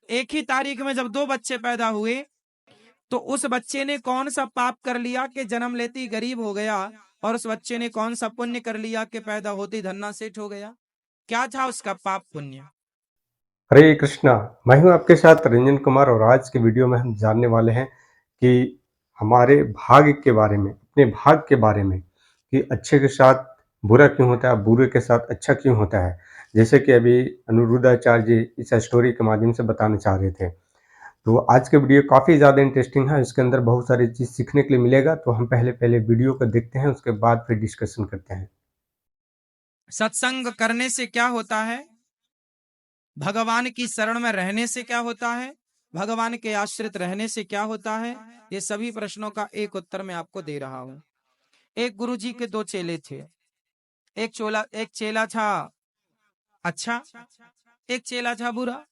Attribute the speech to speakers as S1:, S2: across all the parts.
S1: एक ही तारीख में जब 2 बच्चे पैदा हुए तो उस बच्चे ने कौन सा पाप कर लिया कि जन्म लेते ही गरीब हो गया, और उस बच्चे ने कौन सा पुण्य कर लिया कि पैदा होते ही धन्ना सेठ हो गया? क्या था उसका पाप पुण्य?
S2: हरे कृष्णा। मैं हूं आपके साथ रंजन कुमार और आज के वीडियो में हम जानने वाले हैं कि हमारे भाग्य के बारे में, अपने भाग्य के बारे में, कि अच्छे के साथ बुरा क्यों होता है, बुरे के साथ अच्छा क्यों होता है। जैसे कि अभी अनिरुद्धाचार्य जी इस स्टोरी के माध्यम से बताना चाह रहे थे। तो आज के वीडियो काफ़ी ज़्यादा इंटरेस्टिंग है, इसके अंदर बहुत सारी चीज़ सीखने के लिए मिलेगा। तो हम पहले वीडियो को देखते हैं, उसके बाद फिर डिस्कशन करते हैं।
S1: सत्संग करने से क्या होता है? भगवान की शरण में रहने से क्या होता है? भगवान के आश्रित रहने से क्या होता है? ये सभी प्रश्नों का एक उत्तर मैं आपको दे रहा हूं। एक गुरुजी के 2 चेले थे। एक चेला था अच्छा, एक चेला था बुरा।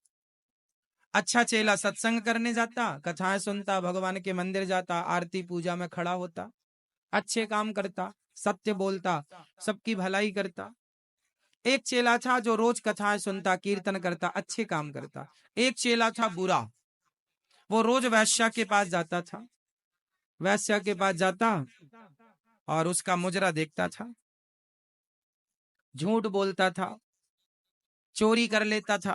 S1: अच्छा चेला सत्संग करने जाता, कथाएं सुनता, भगवान के मंदिर जाता, आरती पूजा में खड़ा होता, अच्छे काम करता, सत्य बोलता, सबकी भलाई करता। एक चेला था जो रोज कथाएं सुनता, कीर्तन करता, अच्छे काम करता। एक चेला था बुरा, वो रोज वैश्या के पास जाता था, वैश्या के पास जाता और उसका मुजरा देखता था, झूठ बोलता था, चोरी कर लेता था,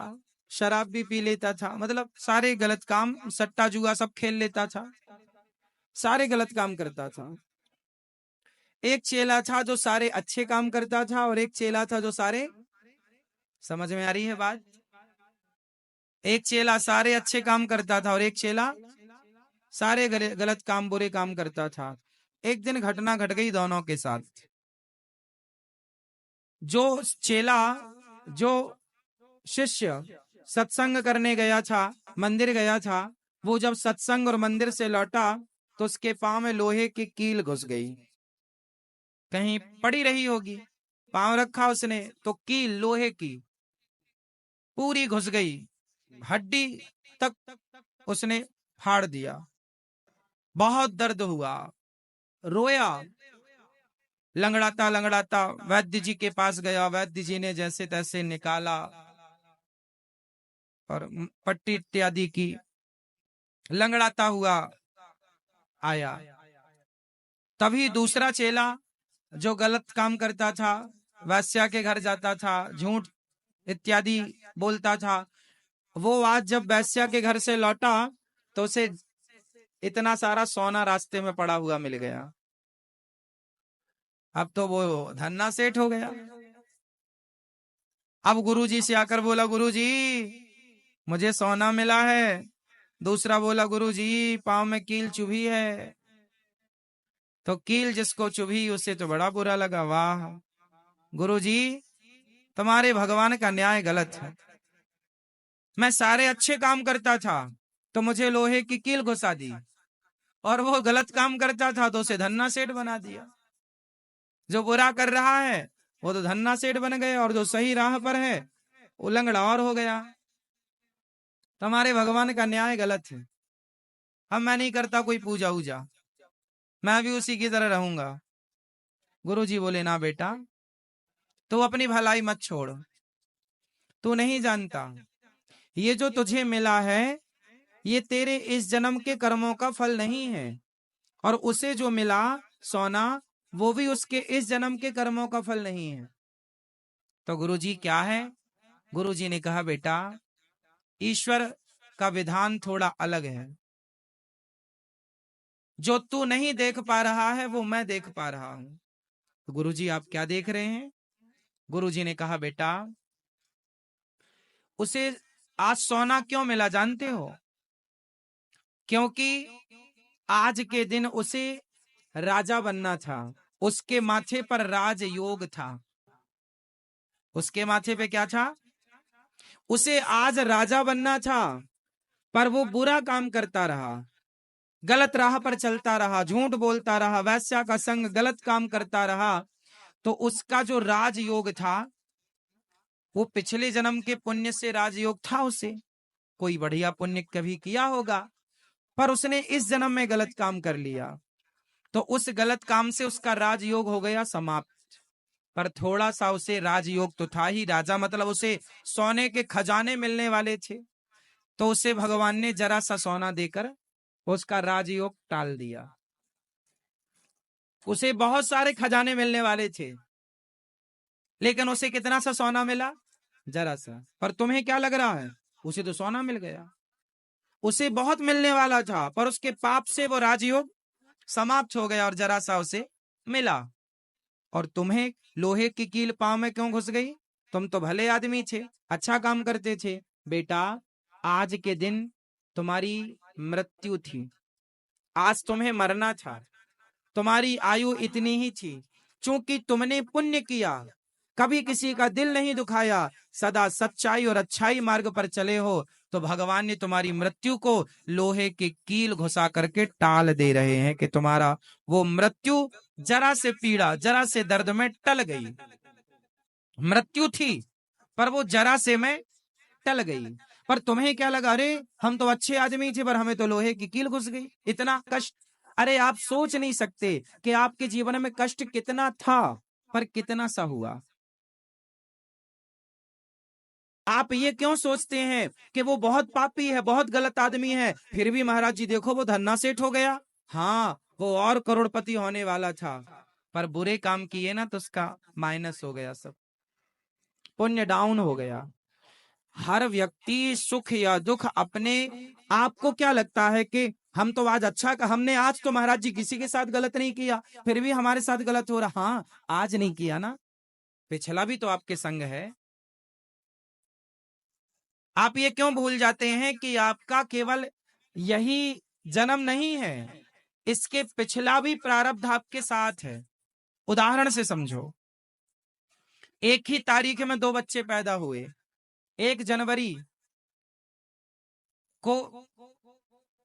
S1: शराब भी पी लेता था, मतलब सारे गलत काम, सट्टा जुआ सब खेल लेता था, सारे गलत काम करता था। एक चेला था जो सारे अच्छे काम करता था और एक चेला था जो सारे, समझ में आ रही है बात? एक चेला सारे अच्छे काम करता था और एक चेला सारे गलत काम, बुरे काम करता था। एक दिन घटना घट गई दोनों के साथ। जो चेला, जो शिष्य सत्संग करने गया था, मंदिर गया था, वो जब सत्संग और मंदिर से लौटा तो उसके पांव में लोहे की कील घुस गई। कहीं पड़ी रही होगी, पांव रखा उसने तो कील लोहे की पूरी घुस गई, हड्डी तक उसने फाड़ दिया। बहुत दर्द हुआ, रोया, लंगड़ाता लंगड़ाता वैद्य जी के पास गया। वैद्य जी ने जैसे तैसे निकाला और पट्टी इत्यादि की, लंगड़ाता हुआ आया। तभी दूसरा चेला जो गलत काम करता था, वैश्या के घर जाता था, झूठ इत्यादि बोलता था, वो आज जब वैश्या के घर से लौटा तो उसे इतना सारा सोना रास्ते में पड़ा हुआ मिल गया। अब तो वो धन्ना सेठ हो गया। अब गुरुजी से आकर बोला, गुरुजी मुझे सोना मिला है। दूसरा बोला, गुरुजी पांव में कील चुभी है। तो कील जिसको चुभी उसे तो बड़ा बुरा लगा, वाह गुरुजी तुम्हारे भगवान का न्याय गलत है। मैं सारे अच्छे काम करता था तो मुझे लोहे की कील घुसा दी, और वो गलत काम करता था तो उसे धन्ना सेठ बना दिया। जो बुरा कर रहा है वो तो धन्ना सेठ बन गए, और जो सही राह पर है वो लंगड़ा और हो गया। तुम्हारे भगवान का न्याय गलत है। अब मैं नहीं करता कोई पूजा वूजा, मैं भी उसी की तरह रहूंगा। गुरुजी बोले, ना बेटा, तू अपनी भलाई मत छोड़। तू नहीं जानता, ये जो तुझे मिला है ये तेरे इस जन्म के कर्मों का फल नहीं है, और उसे जो मिला सोना वो भी उसके इस जन्म के कर्मों का फल नहीं है। तो गुरुजी क्या है? गुरुजी ने कहा, बेटा ईश्वर का विधान थोड़ा अलग है। जो तू नहीं देख पा रहा है वो मैं देख पा रहा हूं। तो गुरुजी आप क्या देख रहे हैं? गुरुजी ने कहा, बेटा उसे आज सोना क्यों मिला जानते हो? क्योंकि आज के दिन उसे राजा बनना था, उसके माथे पर राज योग था। उसके माथे पे क्या था? उसे आज राजा बनना था, पर वो बुरा काम करता रहा, गलत राह पर चलता रहा, झूठ बोलता रहा, वैश्या का संग, गलत काम करता रहा। तो उसका जो राजयोग था वो पिछले जन्म के पुण्य से राजयोग था, उसे कोई बढ़िया पुण्य कभी किया होगा, पर उसने इस जन्म में गलत काम कर लिया, तो उस गलत काम से उसका राजयोग हो गया समाप्त। पर थोड़ा सा उसे राजयोग तो था ही, राजा मतलब उसे सोने के खजाने मिलने वाले थे। तो उसे भगवान ने जरा सा सोना देकर उसका राजयोग टाल दिया। उसे बहुत सारे खजाने मिलने वाले थे, लेकिन उसे कितना सा सोना मिला? जरा सा। पर तुम्हें क्या लग रहा है? उसे तो सोना मिल गया। उसे बहुत मिलने वाला था, पर उसके पाप से वो राजयोग समाप्त हो गया और जरा सा उसे मिला। और तुम्हें लोहे की कील पांव में क्यों घुस गई? तुम तो भले आदमी थे, अच्छा काम करते थे। बेटा, आज के दिन तुम्हारी मृत्यु थी, आज तुम्हें मरना था, तुम्हारी आयु इतनी ही थी। क्योंकि तुमने पुण्य किया, कभी किसी का दिल नहीं दुखाया, सदा सच्चाई और अच्छाई मार्ग पर चले हो, तो भगवान ने तुम्हारी मृत्यु को लोहे की कील घुसा करके टाल दे रहे हैं कि तुम्हारा वो मृत्यु जरा से पीड़ा, जरा से दर्द में टल गई। मृत्यु थी, पर वो जरा से में टल गई। पर तुम्हें क्या लगा? अरे हम तो अच्छे आदमी थे, पर हमें तो लोहे की कील घुस गई, इतना कष्ट। अरे आप सोच नहीं सकते कि आपके जीवन में कष्ट कितना था, पर कितना सा हुआ। आप ये क्यों सोचते हैं कि वो बहुत पापी है, बहुत गलत आदमी है, फिर भी महाराज जी देखो वो धन्ना सेठ हो गया। हाँ, वो और करोड़पति होने वाला था, पर बुरे काम किए ना तो उसका माइनस हो गया, सब पुण्य डाउन हो गया। हर व्यक्ति सुख या दुख अपने, आपको क्या लगता है कि हम तो आज अच्छा का, हमने आज तो महाराज जी किसी के साथ गलत नहीं किया, फिर भी हमारे साथ गलत हो रहा? हाँ, आज नहीं किया ना, पिछला भी तो आपके संग है। आप ये क्यों भूल जाते हैं कि आपका केवल यही जन्म नहीं है, इसके पिछला भी प्रारब्ध आपके साथ है। उदाहरण से समझो, एक ही तारीख में दो बच्चे पैदा हुए। 1 जनवरी को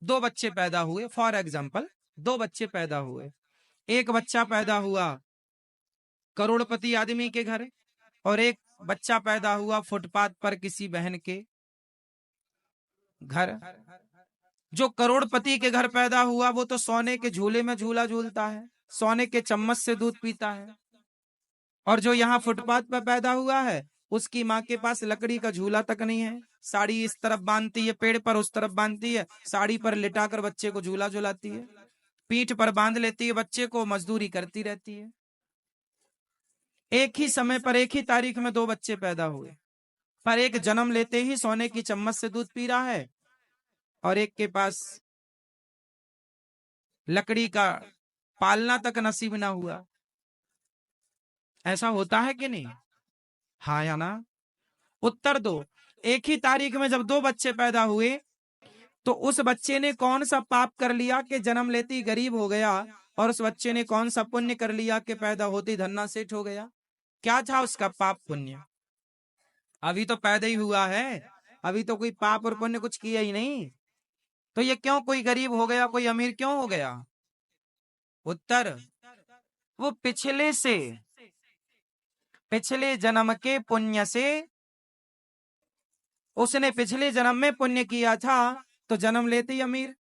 S1: दो बच्चे पैदा हुए, फॉर एग्जाम्पल दो बच्चे पैदा हुए। एक बच्चा पैदा हुआ करोड़पति आदमी के घर, और एक बच्चा पैदा हुआ फुटपाथ पर किसी बहन के घर। जो करोड़पति के घर पैदा हुआ वो तो सोने के झूले में झूला झूलता है, सोने के चम्मच से दूध पीता है। और जो यहाँ फुटपाथ पर पैदा हुआ है, उसकी माँ के पास लकड़ी का झूला तक नहीं है, साड़ी इस तरफ बांधती है, पेड़ पर उस तरफ बांधती है, साड़ी पर लिटाकर बच्चे को झूला झुलाती है, पीठ पर बांध लेती है बच्चे को, मजदूरी करती रहती है। एक ही समय पर एक ही तारीख में दो बच्चे पैदा हुए, पर एक जन्म लेते ही सोने की चम्मच से दूध पी रहा है, और एक के पास लकड़ी का पालना तक नसीब ना हुआ। ऐसा होता है कि नहीं? हाँ या ना? उत्तर दो। एक ही तारीख में जब दो बच्चे पैदा हुए, तो उस बच्चे ने कौन सा पाप कर लिया कि जन्म लेते ही गरीब हो गया, और उस बच्चे ने कौन सा पुण्य कर लिया कि पैदा होते ही धन्ना सेठ हो गया? क्या था उसका पाप पुण्य? अभी तो पैदा ही हुआ है, अभी तो कोई पाप और पुण्य कुछ किया ही नहीं, तो ये क्यों कोई गरीब हो गया, कोई अमीर क्यों हो गया? उत्तर, वो पिछले जन्म के पुण्य से, उसने पिछले जन्म में पुण्य किया था, तो जन्म लेते ही अमीर,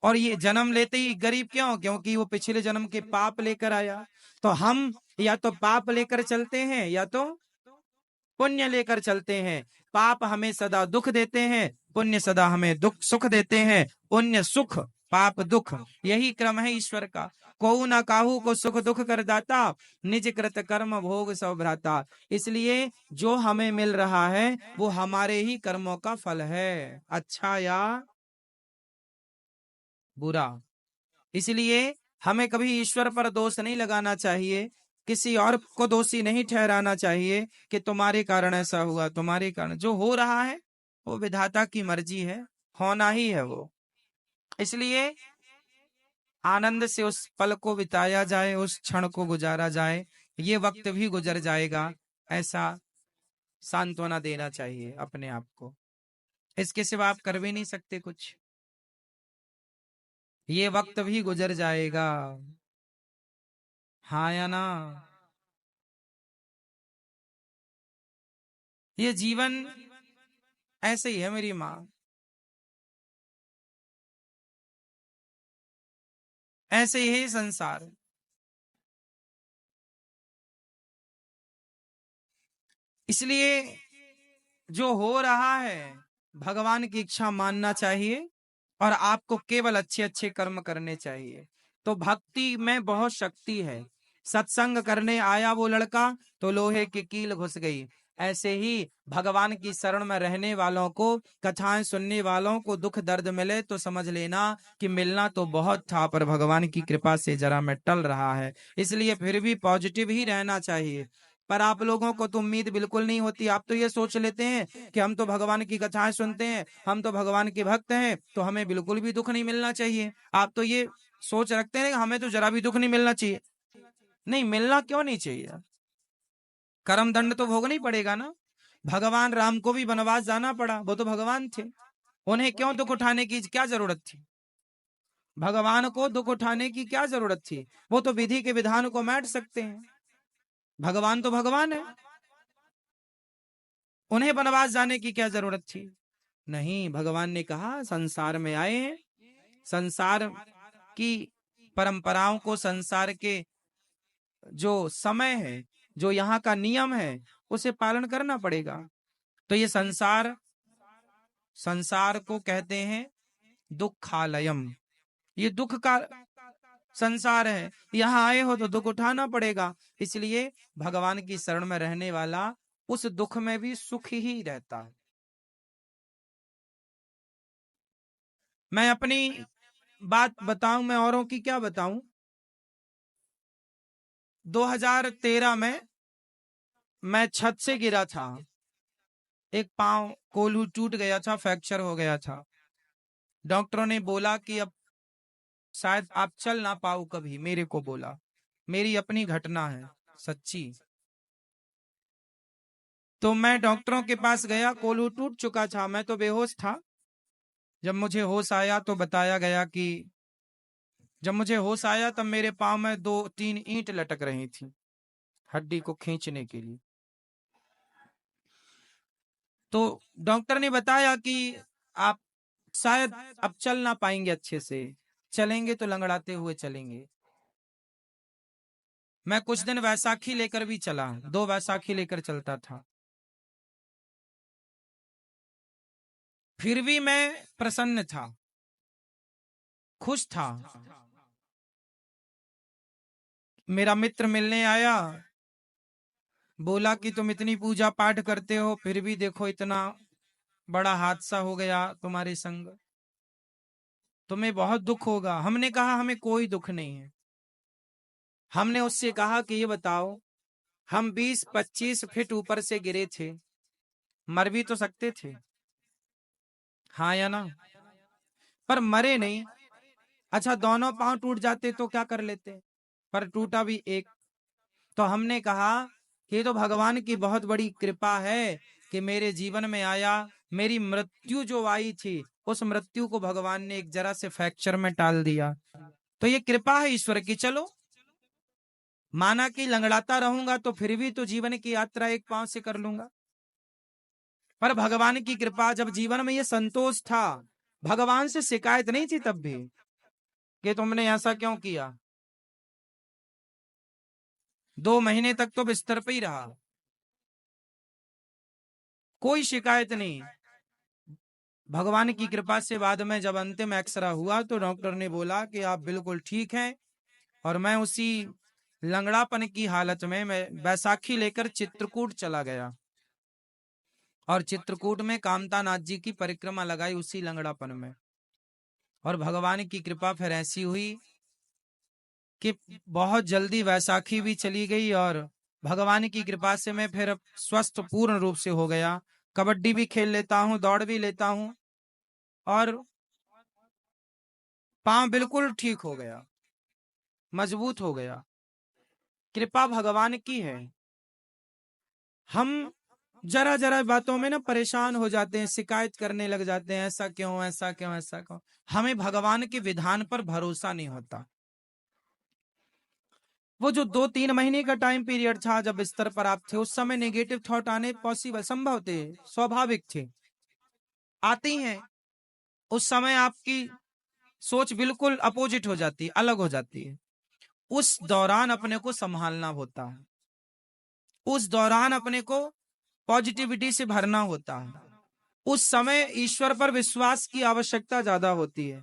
S1: और ये जन्म लेते ही गरीब क्यों? क्योंकि वो पिछले जन्म के पाप लेकर आया। तो हम या तो पाप लेकर चलते हैं या तो पुण्य लेकर चलते हैं। पाप हमें सदा दुख देते हैं, पुण्य सदा हमें दुख सुख देते हैं। पुण्य सुख, पाप दुख, यही क्रम है ईश्वर का। को न काहू को सुख दुख कर दाता, निज कृत कर्म भोग सब भ्राता। इसलिए जो हमें मिल रहा है वो हमारे ही कर्मों का फल है, अच्छा या बुरा। इसलिए हमें कभी ईश्वर पर दोष नहीं लगाना चाहिए, किसी और को दोषी नहीं ठहराना चाहिए कि तुम्हारे कारण ऐसा हुआ, तुम्हारे कारण। जो हो रहा है वो विधाता की मर्जी है, होना ही है वो। इसलिए आनंद से उस पल को बिताया जाए, उस क्षण को गुजारा जाए। ये वक्त भी गुजर जाएगा, ऐसा सांत्वना देना चाहिए अपने आप को। इसके सिवा आप कर भी नहीं सकते कुछ। ये वक्त भी गुजर जाएगा, हाँ या ना? ये जीवन ऐसे ही है मेरी माँ, ऐसे ही है संसार। इसलिए जो हो रहा है भगवान की इच्छा मानना चाहिए और आपको केवल अच्छे अच्छे कर्म करने चाहिए। तो भक्ति में बहुत शक्ति है। सत्संग करने आया वो लड़का तो लोहे की कील घुस गई। ऐसे ही भगवान की शरण में रहने वालों को, कथाएं सुनने वालों को दुख दर्द मिले तो समझ लेना कि मिलना तो बहुत था, पर भगवान की कृपा से जरा में टल रहा है। इसलिए फिर भी पॉजिटिव ही रहना चाहिए। पर आप लोगों को तो उम्मीद बिल्कुल नहीं होती। आप तो ये सोच लेते हैं कि हम तो भगवान की कथाएं सुनते हैं, हम तो भगवान के भक्त हैं, तो हमें बिल्कुल भी दुख नहीं मिलना चाहिए। आप तो ये सोच रखते हैं कि हमें तो जरा भी दुख नहीं मिलना चाहिए। नहीं, मिलना क्यों नहीं चाहिए? कर्म दंड तो भोगना ही पड़ेगा ना। भगवान राम को भी वनवास जाना पड़ा, वो तो भगवान थे। उन्हें क्यों दुख उठाने की क्या जरूरत थी? भगवान को दुख उठाने की क्या जरूरत थी? वो तो विधि के विधान को मैट सकते हैं। भगवान तो भगवान है, उन्हें वनवास जाने की क्या जरूरत थी? नहीं, भगवान ने कहा संसार में आए हैं, संसार की परंपराओं को, संसार के जो समय है, जो यहाँ का नियम है, उसे पालन करना पड़ेगा। तो ये संसार, संसार को कहते हैं दुखालयम। ये दुख का संसार है, यहाँ आए हो तो दुख उठाना पड़ेगा। इसलिए भगवान की शरण में रहने वाला उस दुख में भी सुख ही रहता है। मैं अपनी बात बताऊं, मैं औरों की क्या बताऊं। 2013 में मैं छत से गिरा था, एक पांव कोल्हू टूट गया था, फ्रैक्चर हो गया था। डॉक्टरों ने बोला कि अब शायद आप चल ना पाओ कभी। मेरे को बोला, मेरी अपनी घटना है, सच्ची। तो मैं डॉक्टरों के पास गया, कोल्हू टूट चुका था, मैं तो बेहोश था। जब मुझे होश आया तो बताया गया कि, जब मुझे होश आया तब मेरे पांव में 2-3 ईंट लटक रही थी हड्डी को खींचने के लिए। तो डॉक्टर ने बताया कि आप शायद अब चल ना पाएंगे अच्छे से, चलेंगे तो लंगड़ाते हुए चलेंगे। मैं कुछ दिन वैसाखी लेकर भी चला, 2 वैसाखी लेकर चलता था, फिर भी मैं प्रसन्न था, खुश था। मेरा मित्र मिलने आया, बोला कि तुम इतनी पूजा पाठ करते हो, फिर भी देखो इतना बड़ा हादसा हो गया तुम्हारे संग, तुम्हें बहुत दुख होगा। हमने कहा हमें कोई दुख नहीं है। हमने उससे कहा कि ये बताओ, हम 20-25 फीट ऊपर से गिरे थे, मर भी तो सकते थे, हाँ या ना? पर मरे नहीं। अच्छा, दोनों पांव टूट जाते तो क्या कर लेते? पर टूटा भी एक। तो हमने कहा कि ये तो भगवान की बहुत बड़ी कृपा है कि मेरे जीवन में आया। मेरी मृत्यु जो आई थी, उस मृत्यु को भगवान ने एक जरा से फ्रैक्चर में टाल दिया। तो ये कृपा है ईश्वर की। चलो, माना कि लंगड़ाता रहूंगा तो फिर भी तो जीवन की यात्रा एक पांव से कर लूंगा। पर भगवान की कृपा, जब जीवन में ये संतोष था, भगवान से शिकायत नहीं थी तब भी कि तुमने ऐसा क्यों किया। 2 महीने तक तो बिस्तर पे ही रहा, कोई शिकायत नहीं। भगवान की कृपा से बाद में जब अंतिम एक्सरा हुआ तो डॉक्टर ने बोला कि आप बिल्कुल ठीक हैं। और मैं उसी लंगड़ापन की हालत में मैं बैसाखी लेकर चित्रकूट चला गया और चित्रकूट में कामता नाथ जी की परिक्रमा लगाई उसी लंगड़ापन में। और भगवान की कृपा फिर ऐसी हुई कि बहुत जल्दी वैसाखी भी चली गई और भगवान की कृपा से मैं फिर स्वस्थ पूर्ण रूप से हो गया। कबड्डी भी खेल लेता हूँ, दौड़ भी लेता हूँ और पांव बिल्कुल ठीक हो गया, मजबूत हो गया। कृपा भगवान की है। हम जरा जरा बातों में ना परेशान हो जाते हैं, शिकायत करने लग जाते हैं, ऐसा क्यों, ऐसा क्यों, ऐसा क्यों। हमें भगवान के विधान पर भरोसा नहीं होता। वो जो 2-3 महीने का टाइम पीरियड था जब बिस्तर पर आप थे, उस समय नेगेटिव थॉट आने पॉसिबल, संभव थे, स्वाभाविक थे, आती हैं। उस समय आपकी सोच बिल्कुल अपोजिट हो जाती है, अलग हो जाती है। उस दौरान अपने को संभालना होता है, उस दौरान अपने को पॉजिटिविटी से भरना होता है। उस समय ईश्वर पर विश्वास की आवश्यकता ज्यादा होती है।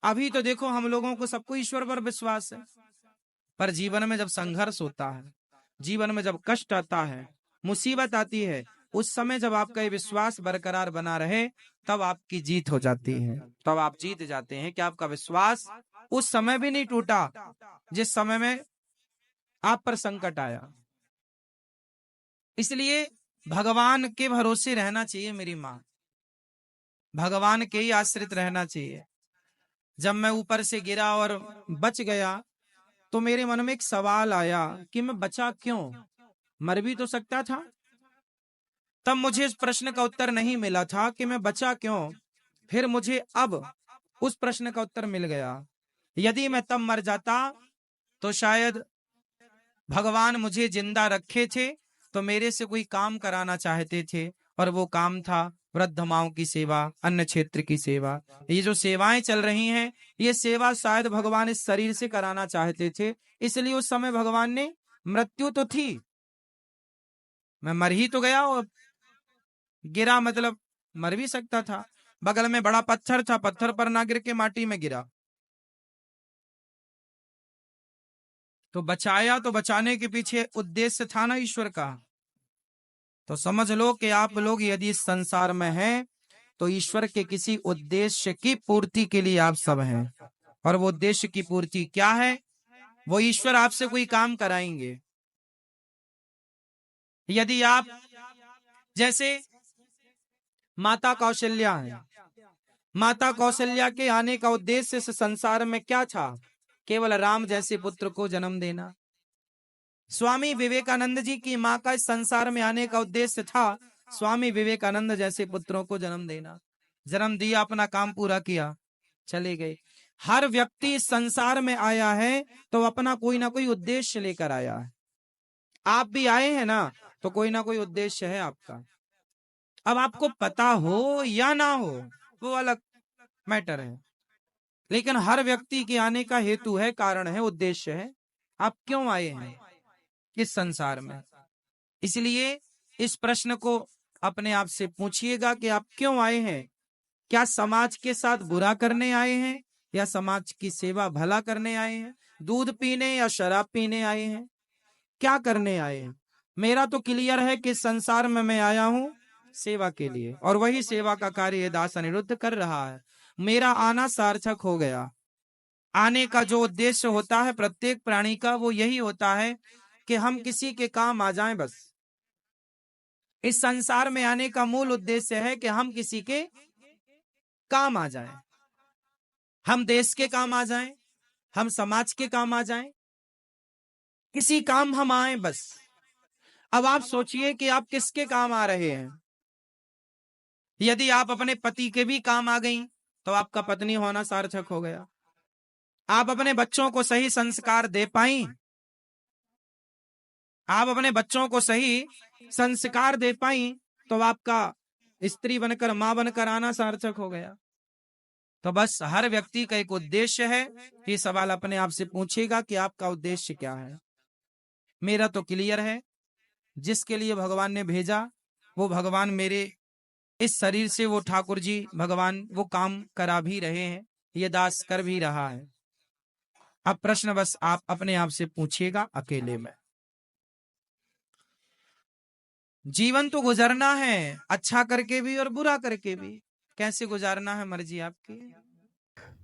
S1: अभी तो देखो हम लोगों को सबको ईश्वर पर विश्वास है, पर जीवन में जब संघर्ष होता है, जीवन में जब कष्ट आता है, मुसीबत आती है, उस समय जब आपका ये विश्वास बरकरार बना रहे, तब आपकी जीत हो जाती है, तब आप जीत जाते हैं कि आपका विश्वास उस समय भी नहीं टूटा जिस समय में आप पर संकट आया। इसलिए भगवान के भरोसे रहना चाहिए मेरी माँ, भगवान के ही आश्रित रहना चाहिए। जब मैं ऊपर से गिरा और बच गया, तो मेरे मन में एक सवाल आया कि मैं बचा क्यों, मर भी तो सकता था। तब मुझे इस प्रश्न का उत्तर नहीं मिला था कि मैं बचा क्यों। फिर मुझे अब उस प्रश्न का उत्तर मिल गया। यदि मैं तब मर जाता तो शायद भगवान मुझे जिंदा रखे थे तो मेरे से कोई काम कराना चाहते थे, और वो काम था वृद्ध माओं की सेवा, अन्न क्षेत्र की सेवा। ये जो सेवाएं चल रही हैं, ये सेवा शायद भगवान इस शरीर से कराना चाहते थे, इसलिए उस समय भगवान ने, मृत्यु तो थी, मैं मर ही तो गया, और गिरा मतलब मर भी सकता था। बगल में बड़ा पत्थर था, पत्थर पर ना गिर के माटी में गिरा। तो बचाया, तो बचाने के पीछे उद्देश्य था ना ईश्वर का। तो समझ लो कि आप लोग यदि इस संसार में हैं तो ईश्वर के किसी उद्देश्य की पूर्ति के लिए आप सब हैं। और वो उद्देश्य की पूर्ति क्या है? वो ईश्वर आपसे कोई काम कराएंगे। यदि आप, जैसे माता कौशल्या है, माता कौशल्या के आने का उद्देश्य इस संसार में क्या था? केवल राम जैसे पुत्र को जन्म देना। स्वामी विवेकानंद जी की मां का इस संसार में आने का उद्देश्य था स्वामी विवेकानंद जैसे पुत्रों को जन्म देना। जन्म दिया, अपना काम पूरा किया, चले गए। हर व्यक्ति इस संसार में आया है तो अपना कोई ना कोई उद्देश्य लेकर आया है। आप भी आए हैं ना, तो कोई ना कोई उद्देश्य है आपका। अब आपको पता हो या ना हो वो अलग मैटर है, लेकिन हर व्यक्ति के आने का हेतु है, कारण है, उद्देश्य है। आप क्यों आए हैं इस संसार में? इसलिए इस प्रश्न को अपने आप से पूछिएगा कि आप क्यों आए हैं। क्या समाज के साथ बुरा करने आए हैं, या समाज की सेवा भला करने आए हैं? दूध पीने या शराब पीने आए हैं? क्या करने आए हैं? मेरा तो क्लियर है कि संसार में मैं आया हूं सेवा के लिए, और वही सेवा का कार्य ये दास अनिरुद्ध कर रहा है। मेरा आना सार्थक हो गया। आने का जो उद्देश्य होता है प्रत्येक प्राणी का, वो यही होता है कि हम किसी के काम आ जाएं। बस इस संसार में आने का मूल उद्देश्य है कि हम किसी के काम आ जाएं, हम देश के काम आ जाएं, हम समाज के काम आ जाएं, किसी काम हम आए बस। अब आप सोचिए कि आप किसके काम आ रहे हैं। यदि आप अपने पति के भी काम आ गई तो आपका पत्नी होना सार्थक हो गया। आप अपने बच्चों को सही संस्कार दे पाई, आप अपने बच्चों को सही संस्कार दे पाई, तो आपका स्त्री बनकर, मां बनकर आना सार्थक हो गया। तो बस हर व्यक्ति का एक उद्देश्य है। ये सवाल अपने आप से पूछेगा कि आपका उद्देश्य क्या है। मेरा तो क्लियर है, जिसके लिए भगवान ने भेजा वो भगवान मेरे इस शरीर से, वो ठाकुर जी भगवान वो काम करा भी रहे हैं, ये दास कर भी रहा है। अब प्रश्न बस आप अपने आप से पूछिएगा अकेले में। जीवन तो गुजरना है, अच्छा करके भी और बुरा करके भी। कैसे गुजारना है मर्जी आपकी।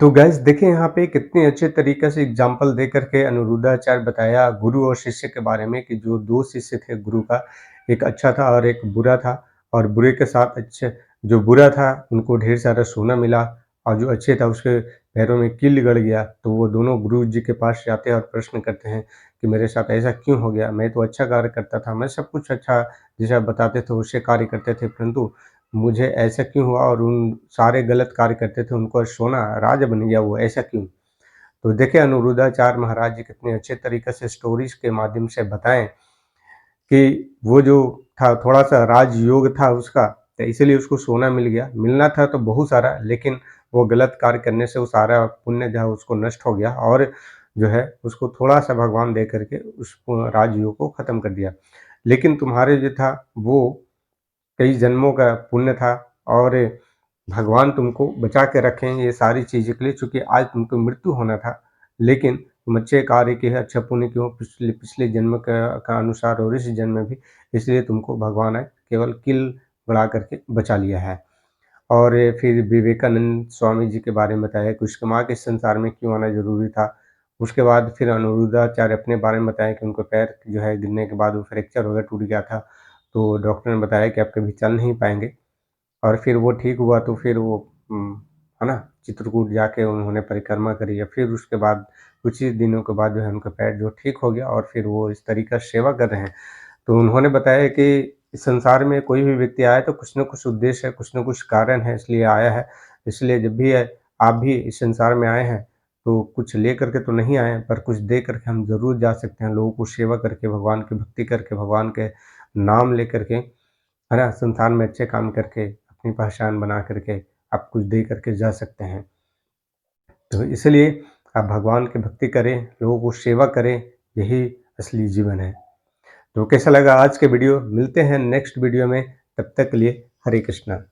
S2: तो गैस देखिए यहाँ पे कितने अच्छे तरीके से एग्जाम्पल दे करके अनिरुद्धाचार्य बताया गुरु और शिष्य के बारे में, कि जो दो शिष्य थे गुरु का, एक अच्छा था और एक बुरा था। और बुरे के साथ अच्छे, जो बुरा था उनको ढेर सारा सोना मिला, और जो अच्छे था उसके पैरों में कील गड़ गया। तो वो दोनों गुरु जी के पास जाते हैं और प्रश्न करते हैं कि मेरे साथ ऐसा क्यों हो गया, मैं तो अच्छा कार्य करता था, मैं सब कुछ अच्छा जैसा बताते थे उससे कार्य करते थे, परंतु मुझे ऐसा क्यों हुआ, और उन सारे गलत कार्य करते थे उनको सोना राजा बन गया, वो ऐसा क्यों? तो देखिए अनिरुद्धाचार्य महाराज जी कितने अच्छे तरीके से स्टोरीज के माध्यम से बताएं कि वो जो था थोड़ा सा राजयोग था उसका, तो इसलिए उसको सोना मिल गया। मिलना था तो बहुत सारा, लेकिन वो गलत कार्य करने से वो सारा पुण्य जो है उसको नष्ट हो गया, और जो है उसको थोड़ा सा भगवान दे करके उस राजयोग को खत्म कर दिया। लेकिन तुम्हारे जो था वो कई जन्मों का पुण्य था, और भगवान तुमको बचा के रखें ये सारी चीज़ों के लिए, चूँकि आज तुमको मृत्यु होना था, लेकिन तुम अच्छे कार्य किए, अच्छा पुण्य किए हो पिछले जन्म का अनुसार और इस जन्म में भी, इसलिए तुमको भगवान ने केवल कील बढ़ा करके बचा लिया है। और फिर विवेकानंद स्वामी जी के बारे में बताया कि उसके माँ के इस संसार में क्यों आना ज़रूरी था। उसके बाद फिर अनिरुद्धाचार्य अपने बारे में बताया कि उनको पैर जो है गिरने के बाद वो फ्रैक्चर हो गया, टूट गया था, तो डॉक्टर ने बताया कि आप कभी चल नहीं पाएँगे। और फिर वो ठीक हुआ तो फिर वो है ना, चित्रकूट जाके उन्होंने परिक्रमा करी और फिर उसके बाद कुछ ही दिनों के बाद जो है उनका पैर जो ठीक हो गया और फिर वो इस तरीक़ा से सेवा कर रहे हैं। तो उन्होंने बताया कि इस संसार में कोई भी व्यक्ति आया तो कुछ न कुछ उद्देश्य है, कुछ न कुछ कारण है, इसलिए आया है। इसलिए जब भी आप भी इस संसार में आए हैं, तो कुछ ले कर के तो नहीं आए हैं, पर कुछ दे कर के हम ज़रूर जा सकते हैं। लोगों को सेवा करके, भगवान की भक्ति करके, भगवान के नाम लेकर के, है ना? संसार में अच्छे काम करके, अपनी पहचान बना करके, आप कुछ दे करके जा सकते हैं। तो इसलिए आप भगवान की भक्ति करें, लोगों को सेवा करें, यही असली जीवन है। तो कैसा लगा आज के वीडियो? मिलते हैं नेक्स्ट वीडियो में, तब तक के लिए हरे कृष्णा।